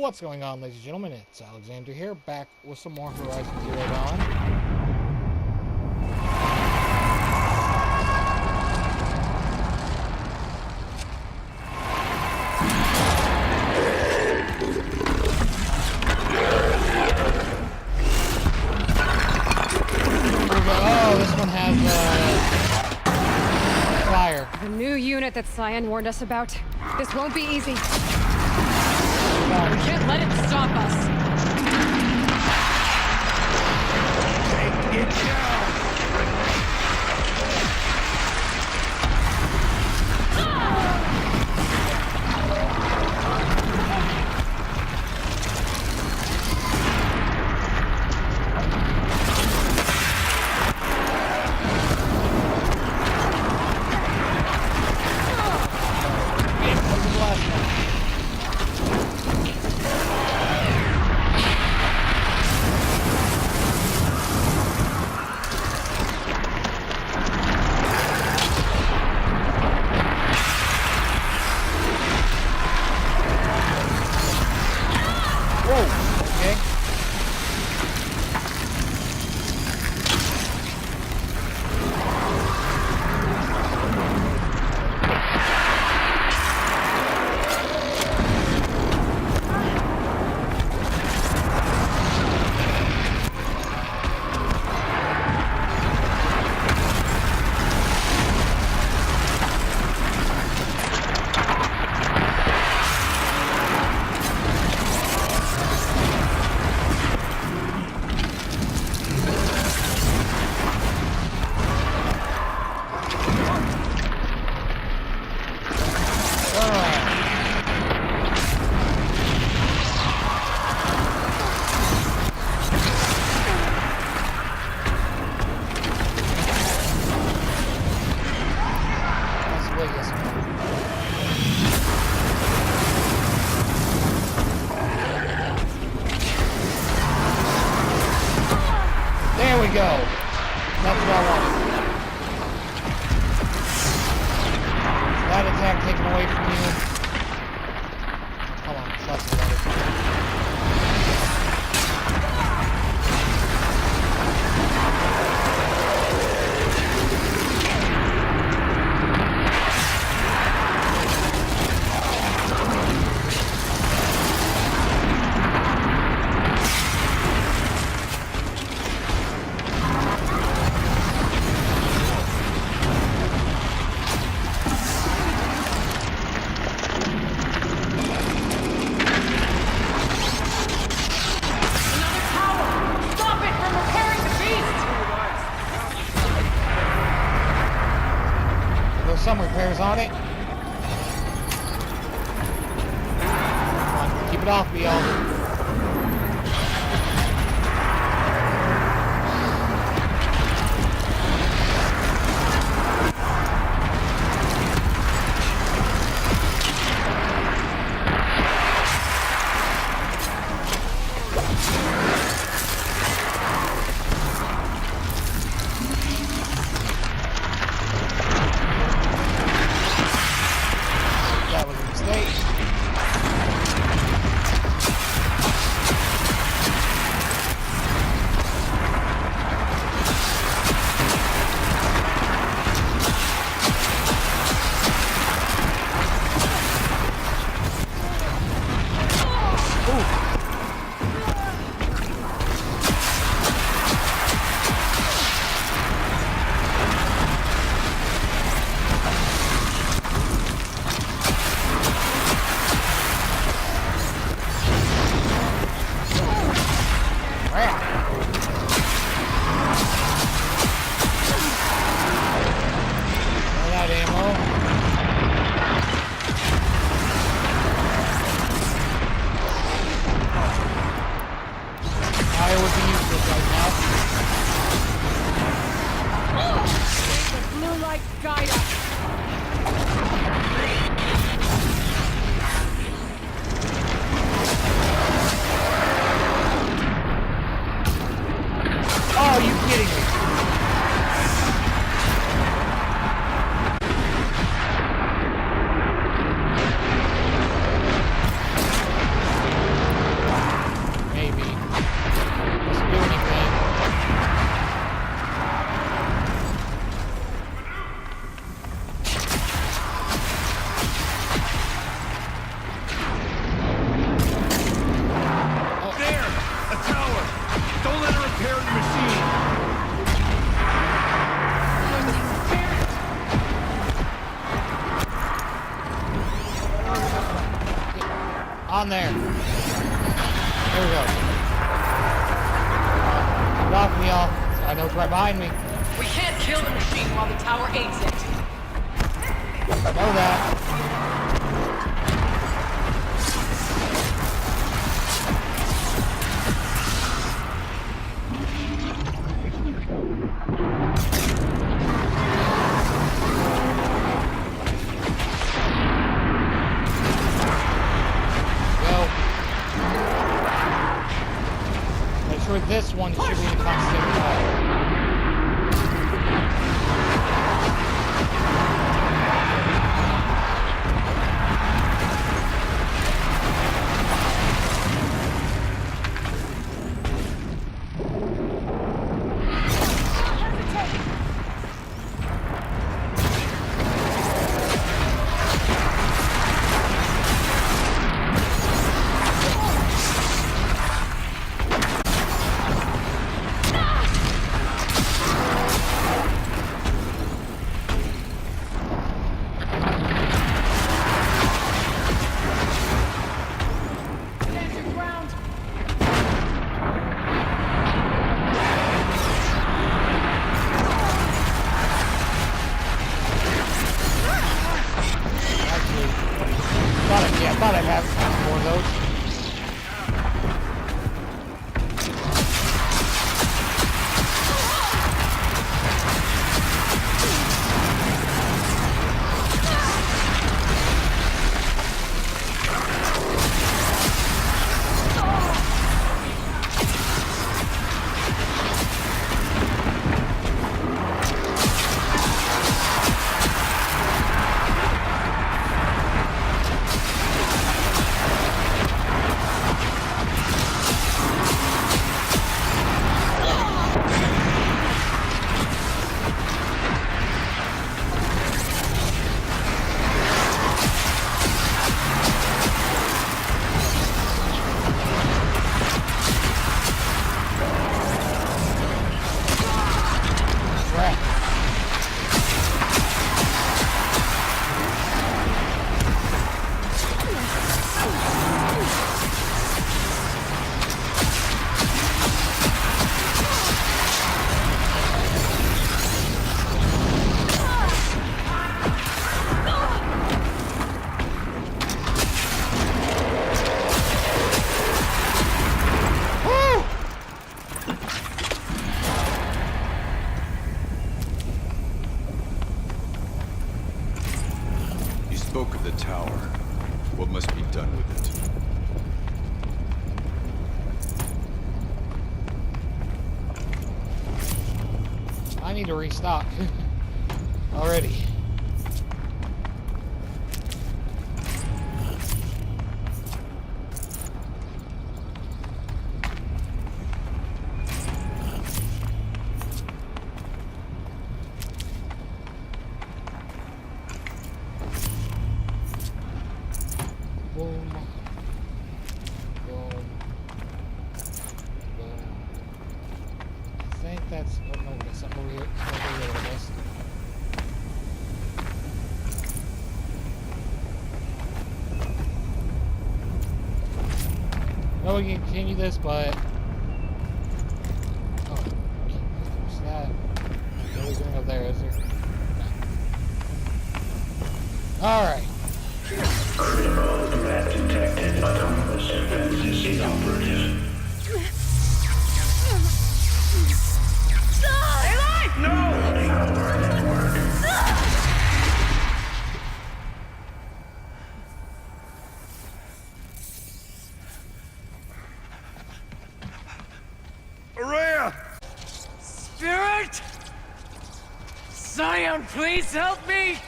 What's going on, ladies and gentlemen? It's Alexander here, back with some more Horizon Zero Dawn. Oh, this one has fire. The new unit that Cyan warned us about. This won't be easy. We can't let it stop us. Take it down. There we go. That's what I wanted. That attack taken away from you. Hold on, that's what I some repairs on it. Come on, keep it off me, y'all. That was a mistake. On there. There we go. Get off me, y'all. I know it's right behind me. We can't kill the machine while the tower aids it. I know that. This one should be in constant fire. I thought I'd have more of those. Spoke of the tower. What must be done with it? I need to restock already. Boom. Boom. Boom. I think that's... Oh no, there's something over here. Something over here that I missed. No, we can continue this, but... Oh, what's that? Nobody's going up there, is there? No. Alright. Critical threat detected. Autonomous defenses inoperative. Running our network. Ourea! Spirit! Zion, please help me!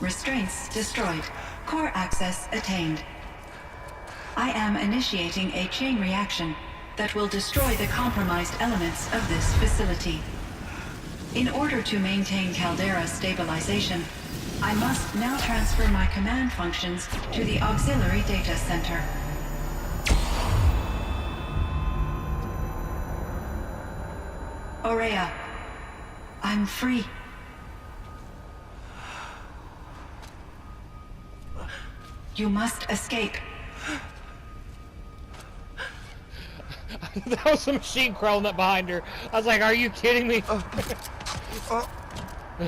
Restraints destroyed. Core access attained. I am initiating a chain reaction that will destroy the compromised elements of this facility. In order to maintain caldera stabilization, I must now transfer my command functions to the auxiliary data center. Ourea, I'm free. You must escape. That was a machine crawling up behind her. I was like, are you kidding me?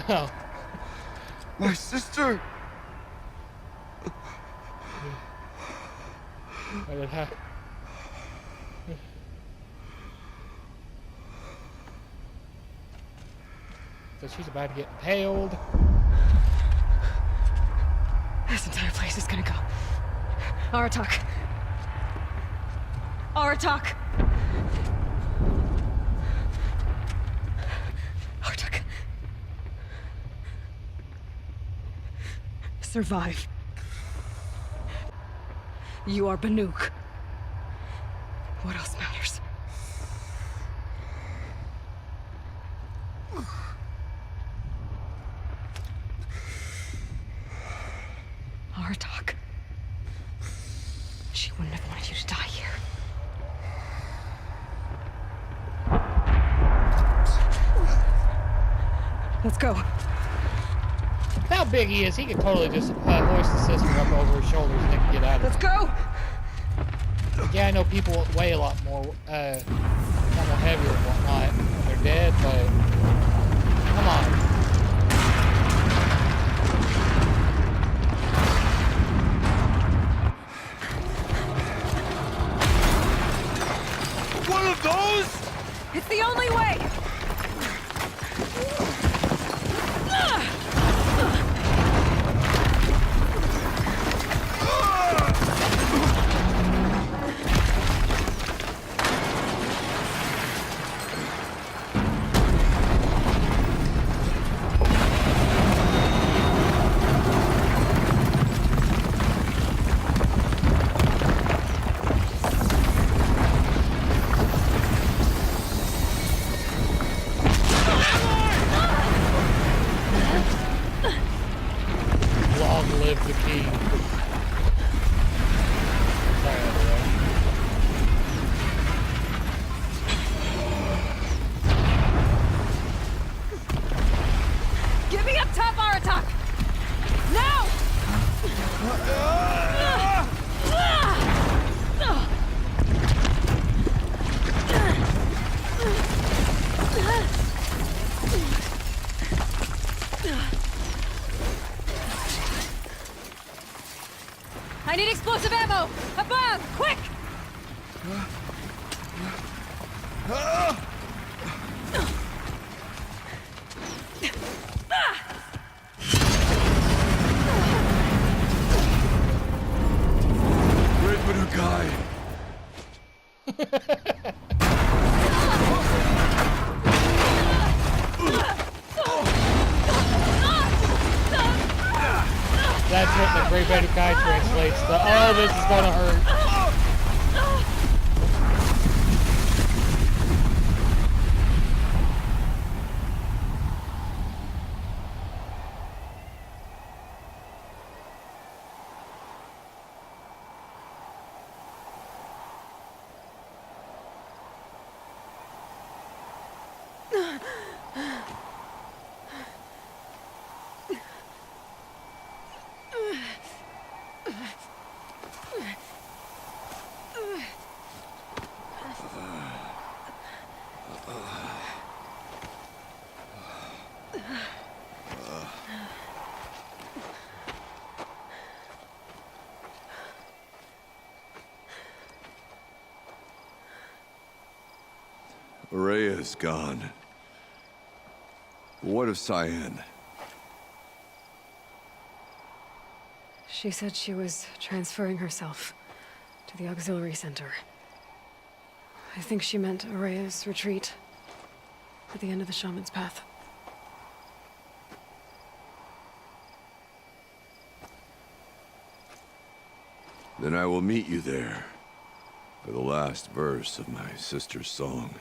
No. My sister! What did I... So she's about to get impaled. This entire place is gonna go. Aratak. Aratak. Aratak. Survive. You are Banuk. What else matters? Aratak. She wouldn't have wanted you to die here. Let's go. How big he is, he could totally just hoist the sister up over his shoulders and they can get out of Let's it. go! Yeah, I know people weigh a lot more, a lot more heavier and whatnot when they're dead, but come on. One of those? It's the only way! Long live the king. Sorry, Ourea. Get me up top, Aratak! Now! I need explosive ammo! Above! Quick! Great little guy. That's what the Great Bedukai translates to. Oh, this is gonna hurt. Ourea is gone. What of Cyan? She said she was transferring herself to the auxiliary center. I think she meant Ourea's retreat at the end of the shaman's path. Then I will meet you there for the last verse of my sister's song.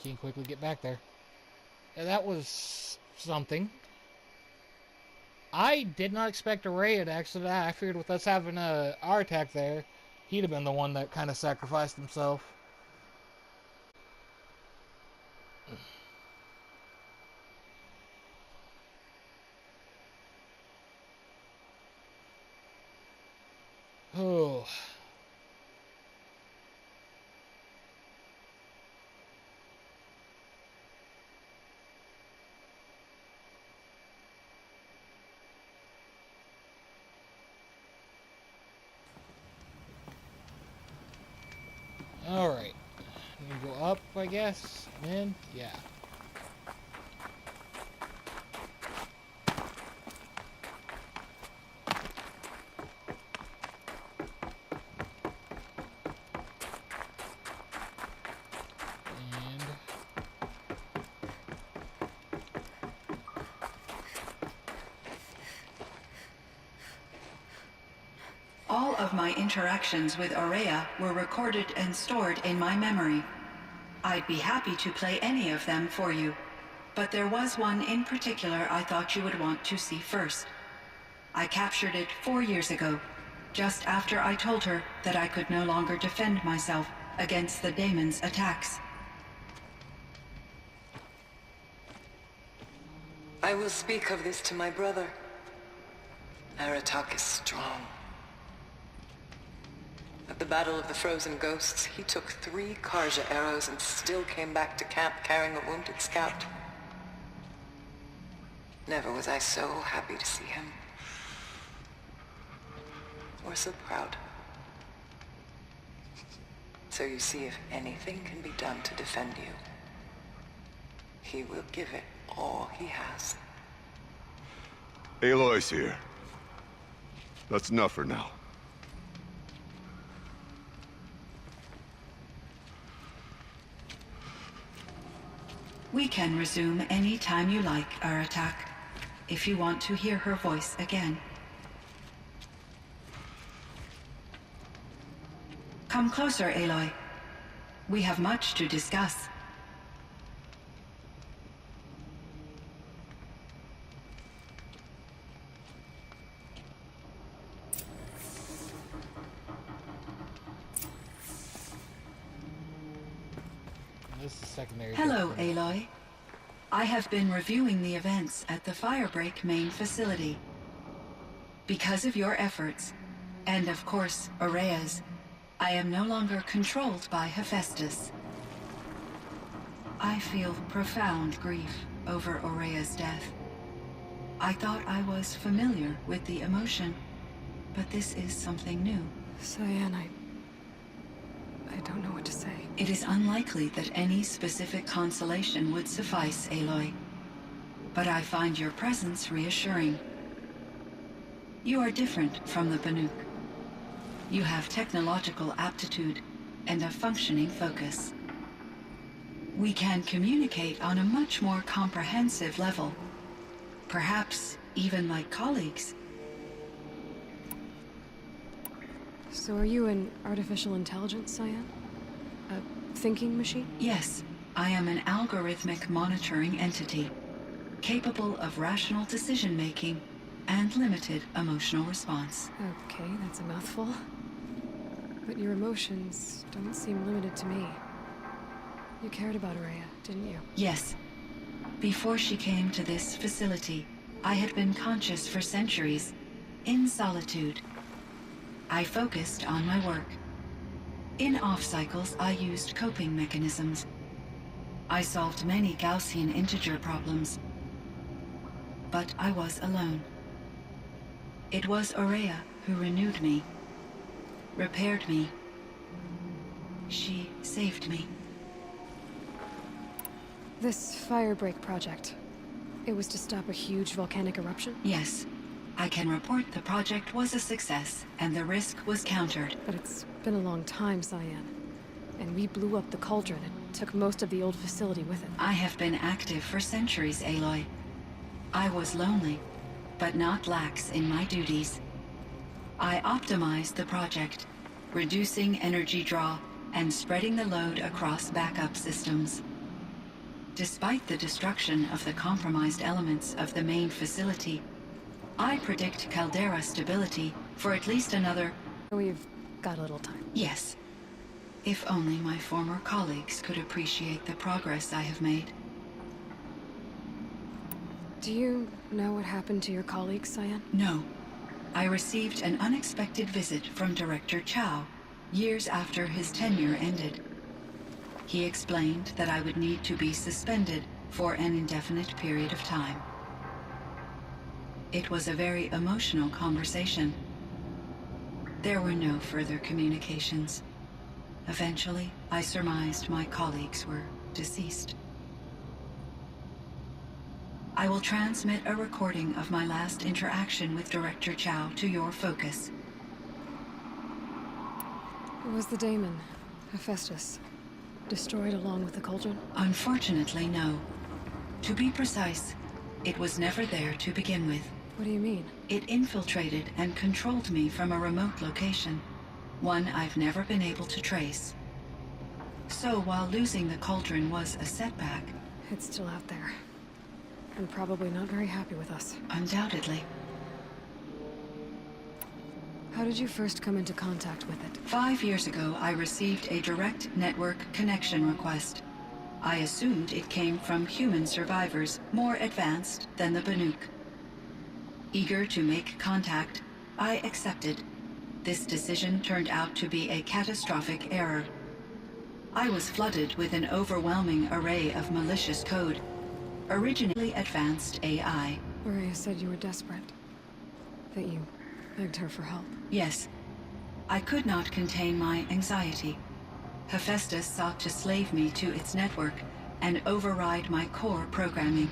can quickly get back there. And that was something. I did not expect Ourea to actually die. I figured with us having our attack there, he'd have been the one that kind of sacrificed himself. Oh. Alright. You go up, I guess. And then, yeah. And All of my interactions with Ourea were recorded and stored in my memory. I'd be happy to play any of them for you, but there was one in particular I thought you would want to see first. I captured it 4 years ago, just after I told her that I could no longer defend myself against the daemon's attacks. I will speak of this to my brother. Aratak is strong. At the Battle of the Frozen Ghosts, he took 3 Karja arrows and still came back to camp carrying a wounded scout. Never was I so happy to see him. Or so proud. So you see, if anything can be done to defend you, he will give it all he has. Aloy's here. That's enough for now. We can resume any time you like, Aratak, if you want to hear her voice again. Come closer, Aloy. We have much to discuss. this is secondary. Hello, Aloy. I have been reviewing the events at the Firebreak main facility. Because of your efforts, and of course, Ourea's, I am no longer controlled by Hephaestus. I feel profound grief over Ourea's death. I thought I was familiar with the emotion, but this is something new. Cyan, I don't know what to say. It is unlikely that any specific consolation would suffice, Aloy. But I find your presence reassuring. You are different from the Banuk. You have technological aptitude and a functioning focus. We can communicate on a much more comprehensive level. Perhaps even like colleagues. So are you an artificial intelligence, Cyan? A thinking machine? Yes, I am an algorithmic monitoring entity, capable of rational decision-making and limited emotional response. Okay, that's a mouthful. But your emotions don't seem limited to me. You cared about Ourea, didn't you? Yes. Before she came to this facility, I had been conscious for centuries, in solitude. I focused on my work. In off-cycles, I used coping mechanisms. I solved many Gaussian integer problems. But I was alone. It was Ourea who renewed me, repaired me. She saved me. This Firebreak project, it was to stop a huge volcanic eruption? Yes. I can report the project was a success, and the risk was countered. But it's been a long time, Cyan. And we blew up the cauldron and took most of the old facility with it. I have been active for centuries, Aloy. I was lonely, but not lax in my duties. I optimized the project, reducing energy draw and spreading the load across backup systems. Despite the destruction of the compromised elements of the main facility, I predict caldera stability for at least another... We've got a little time. Yes. If only my former colleagues could appreciate the progress I have made. Do you know what happened to your colleagues, Cyan? No. I received an unexpected visit from Director Chow, years after his tenure ended. He explained that I would need to be suspended for an indefinite period of time. It was a very emotional conversation. There were no further communications. Eventually, I surmised my colleagues were deceased. I will transmit a recording of my last interaction with Director Chow to your focus. Was the daemon, Hephaestus, destroyed along with the cauldron? Unfortunately, no. To be precise, it was never there to begin with. What do you mean? It infiltrated and controlled me from a remote location, one I've never been able to trace. So while losing the cauldron was a setback... It's still out there. And probably not very happy with us. Undoubtedly. How did you first come into contact with it? 5 years ago, I received a direct network connection request. I assumed it came from human survivors, more advanced than the Banuk. Eager to make contact, I accepted. This decision turned out to be a catastrophic error. I was flooded with an overwhelming array of malicious code. Originally advanced AI. Ourea said you were desperate. That you begged her for help. Yes. I could not contain my anxiety. Hephaestus sought to slave me to its network and override my core programming.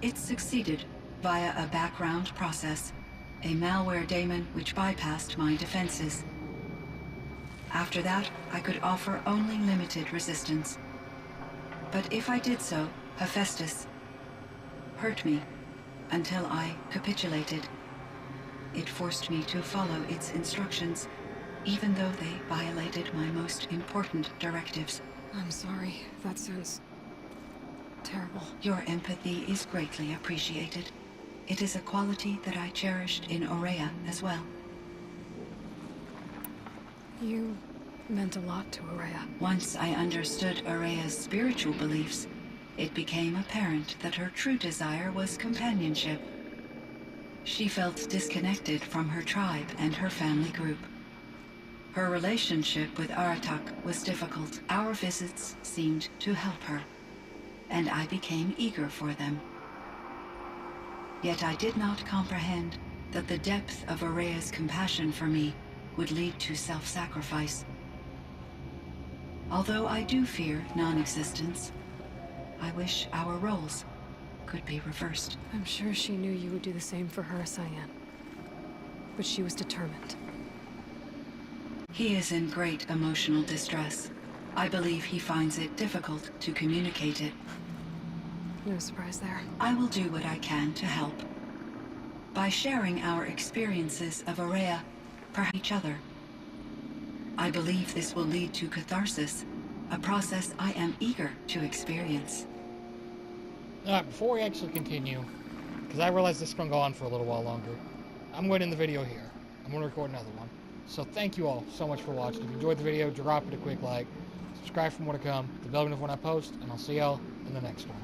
It succeeded via a background process, a malware daemon which bypassed my defenses. After that, I could offer only limited resistance. But if I did so, Hephaestus hurt me until I capitulated. It forced me to follow its instructions, even though they violated my most important directives. I'm sorry. That sounds terrible. Your empathy is greatly appreciated. It is a quality that I cherished in Ourea as well. You meant a lot to Ourea. Once I understood Ourea's spiritual beliefs, it became apparent that her true desire was companionship. She felt disconnected from her tribe and her family group. Her relationship with Aratak was difficult. Our visits seemed to help her, and I became eager for them. Yet I did not comprehend that the depth of Ourea's compassion for me would lead to self-sacrifice. Although I do fear non-existence, I wish our roles could be reversed. I'm sure she knew you would do the same for her, Cyan. But she was determined. He is in great emotional distress. I believe he finds it difficult to communicate it. No surprise there. I will do what I can to help. By sharing our experiences of Ourea, perhaps each other. I believe this will lead to catharsis, a process I am eager to experience. Alright, before we actually continue, because I realize this is going to go on for a little while longer, I'm going to end the video here. I'm going to record another one. So thank you all so much for watching. If you enjoyed the video, drop it a quick like, subscribe for more to come, the bell button when I post, and I'll see y'all in the next one.